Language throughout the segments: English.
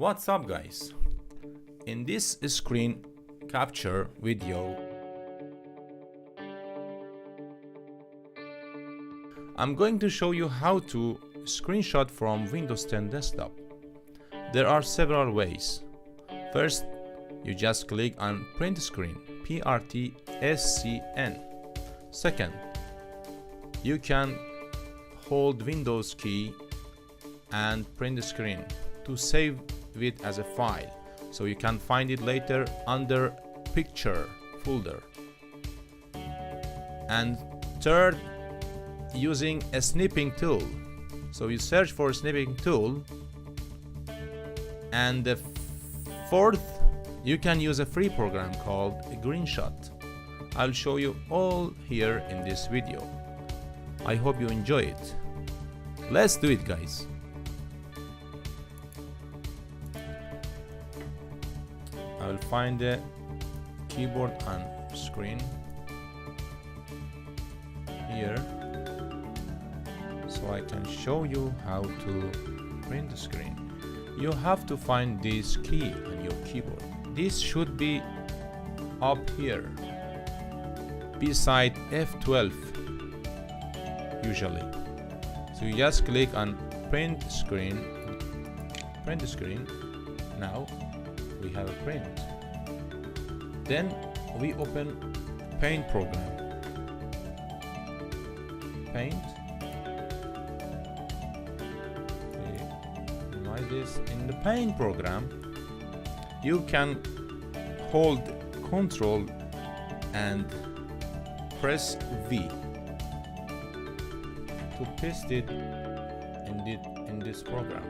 What's up guys? In this screen capture video I'm going to show you how to screenshot from Windows 10 desktop. There are several ways. First, you just click on print screen, PRTSCN. Second, you can hold Windows key and print the screen to save it as a file, so you can find it later under picture folder. And third, using a snipping tool. So you search for a snipping tool. And the fourth, you can use a free program called Greenshot. I'll show you all here in this video. I hope you enjoy it. Let's do it guys. I will find the keyboard on screen here, so I can show you how to print the screen. You have to find this key on your keyboard. This should be up here beside F12 usually. So you just click on print screen. Now we have a print. Then we open Paint program. Paint. This in the Paint program, you can hold Ctrl and press V to paste it in this program.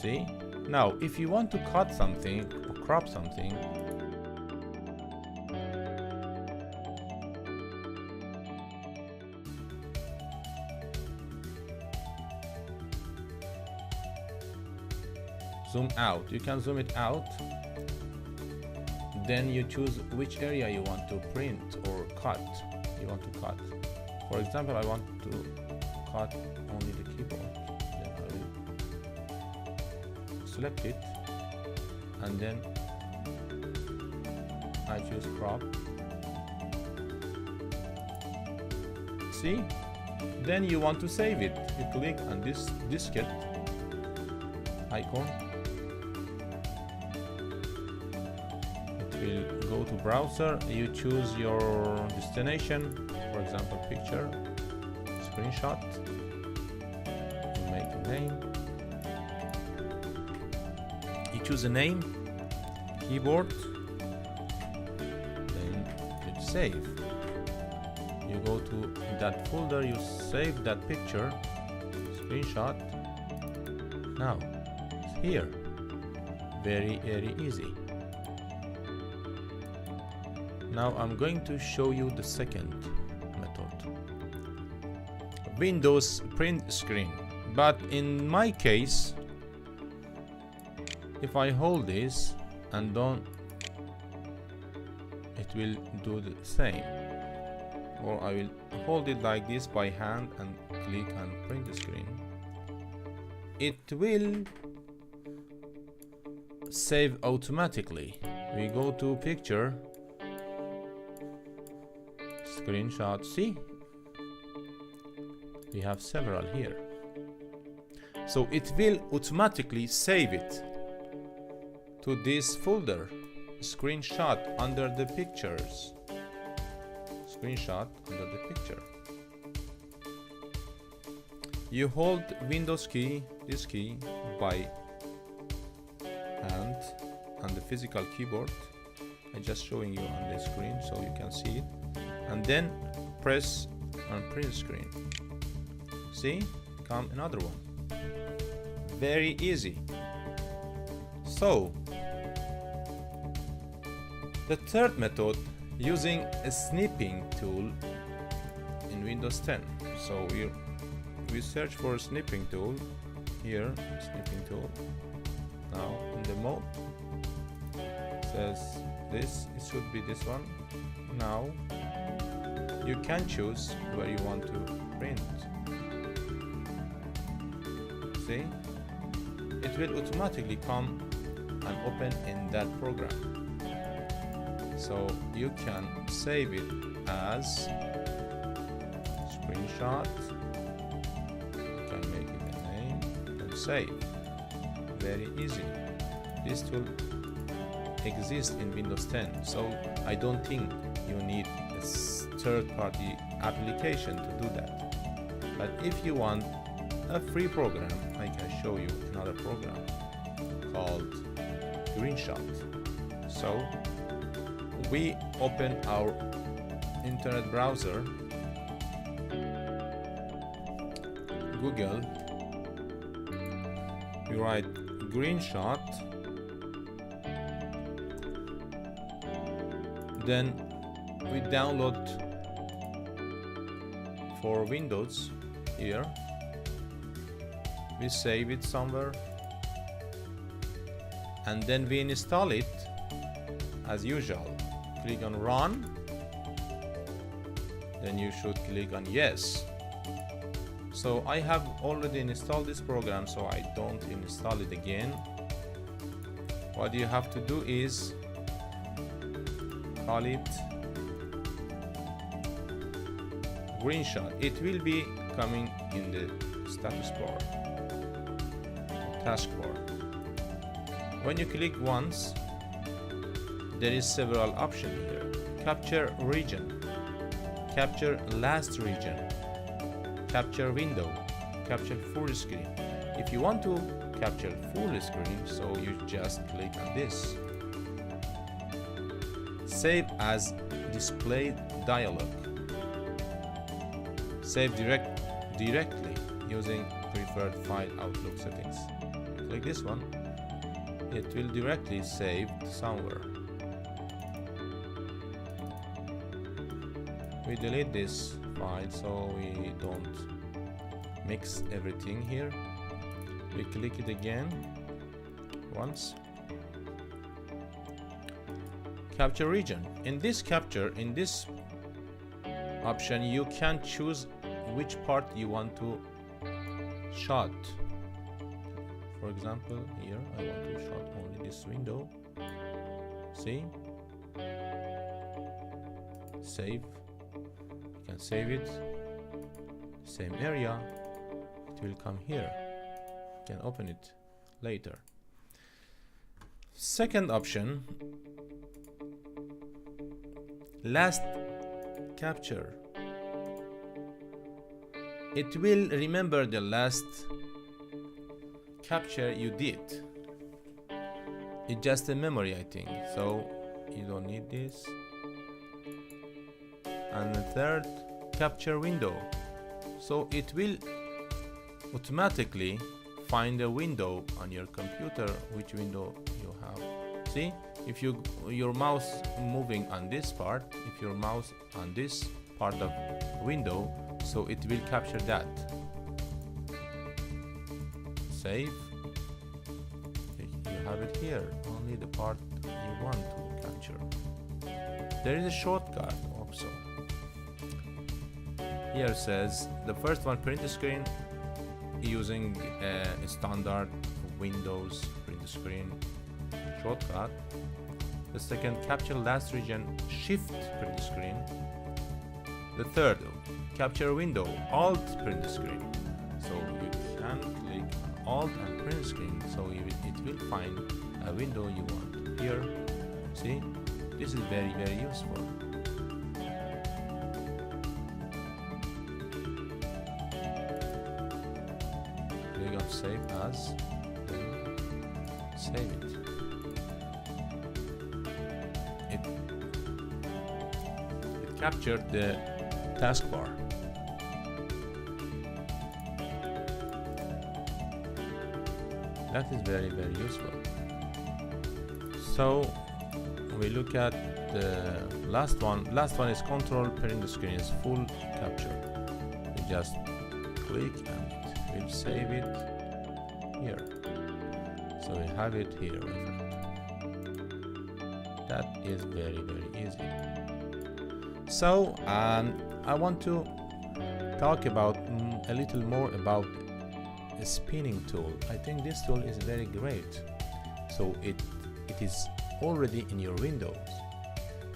See? Now, if you want to cut something or crop something, zoom out. You can zoom it out. Then you choose which area you want to print or cut. You want to cut. For example, I want to cut only the keyboard. Then I will select it, and then I choose crop. See? Then you want to save it. You click on this diskette icon. Will go to browser, you choose your destination, for example picture, screenshot, you make a name, you choose a name, keyboard, then click save. You go to that folder, you save that picture, screenshot. Now it's here, very easy. Now I'm going to show you the second method, Windows print screen. But in my case, if I hold this and don't, it will do the same. Or I will hold it like this by hand and click on print screen. It will save automatically. We go to picture, screenshot. See, we have several here, so it will automatically save it to this folder, screenshot under the pictures, screenshot under the picture. You hold Windows key, this key, by hand on the physical keyboard. I'm just showing you on the screen so you can see it, and then press on print screen. See, come another one. Very easy. So the third method, using a snipping tool in Windows 10. So we search for a snipping tool here, snipping tool. Now in the mode says this, it should be this one. Now you can choose where you want to print. See, it will automatically come and open in that program. So you can save it as screenshot. You can make it a name and save. Very easy. This tool exists in Windows 10, so I don't think you need a third-party application to do that. But if you want a free program, I can show you another program called Greenshot. So we open our internet browser, Google, we write Greenshot, then we download for Windows here, we save it somewhere, and then we install it as usual. Click on run, then you should click on yes. So I have already installed this program, so I don't install it again. What you have to do is call it Greenshot. It will be coming in the status bar, taskbar. When you click once, there is several options here. Capture region, capture last region, capture window, capture full screen. If you want to capture full screen, so you just click on this. Save as display dialog. Save directly using preferred file outlook settings. Click this one. It will directly save somewhere. We delete this file so we don't mix everything here. We click it again once. Capture region. In this option, you can choose which part you want to shot. For example, here I want to shot only this window. See? Save. You can save it. Same area. It will come here. You can open it later. Second option, last capture. It will remember the last capture you did. It's just a memory, I think, so you don't need this. And the third, capture window. So it will automatically find a window on your computer, which window you have. See, if your mouse moving on this part, if your mouse on this part of window, so it will capture that. Save. You have it here, only the part you want to capture. There is a shortcut also. Here says the first one, print screen, using a standard Windows print screen shortcut. The second, capture last region, shift print screen. The third, capture window, alt print screen. So you can click alt and print screen, so it will find a window you want. Here, see, this is very, very useful. Click on save as, save it. It captured the taskbar. That is very, very useful. So we look at the last one. Last one is control print screen, is full capture. You just click and it will save it here. So we have it here. That is very, very easy. So I want to talk about a little more about a spinning tool. I think this tool is very great. So it is already in your Windows.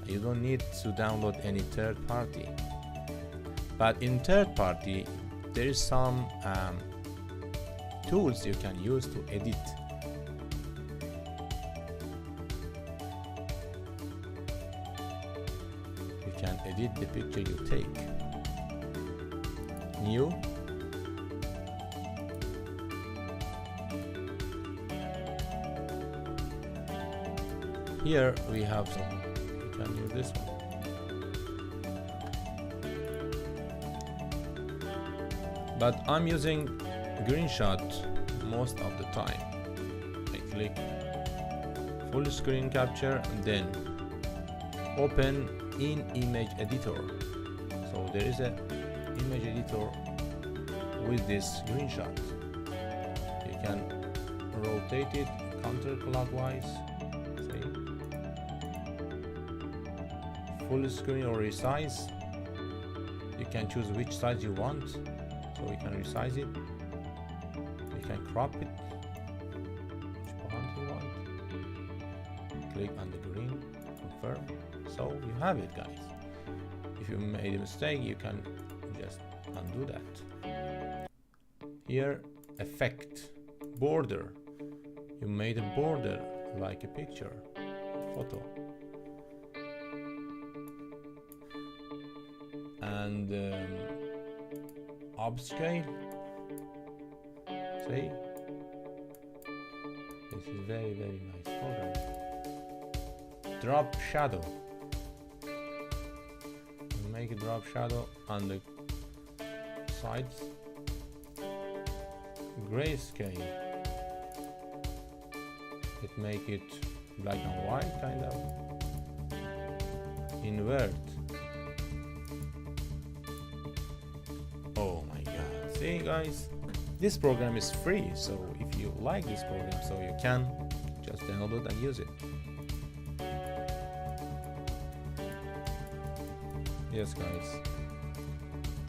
You don't need to download any third party. But in third party, there is some tools you can use to edit. You can edit the picture you take. New. Here we have some, you can use this one. But I'm using Greenshot most of the time. I click full screen capture and then open in image editor. So there is a image editor with this Greenshot. You can rotate it counterclockwise. See? Full screen or resize. You can choose which size you want. So we can resize it. You can crop it. Which font you want. Click on the green, confirm. So you have it, guys. If you made a mistake, you can just undo that. Here, effect, border. You made a border like a picture, photo. And upscale. See? This is very, very nice program. Drop shadow. You make a drop shadow on the sides. Grayscale. It make it black and white kind of. Invert. Oh my god. See guys, this program is free, so if you like this program, so you can just download and use it. Yes guys,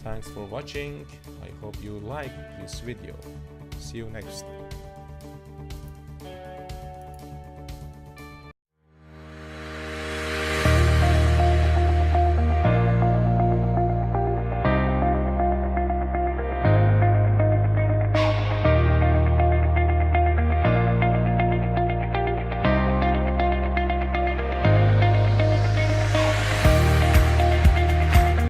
thanks for watching. I hope you like this video. See you next.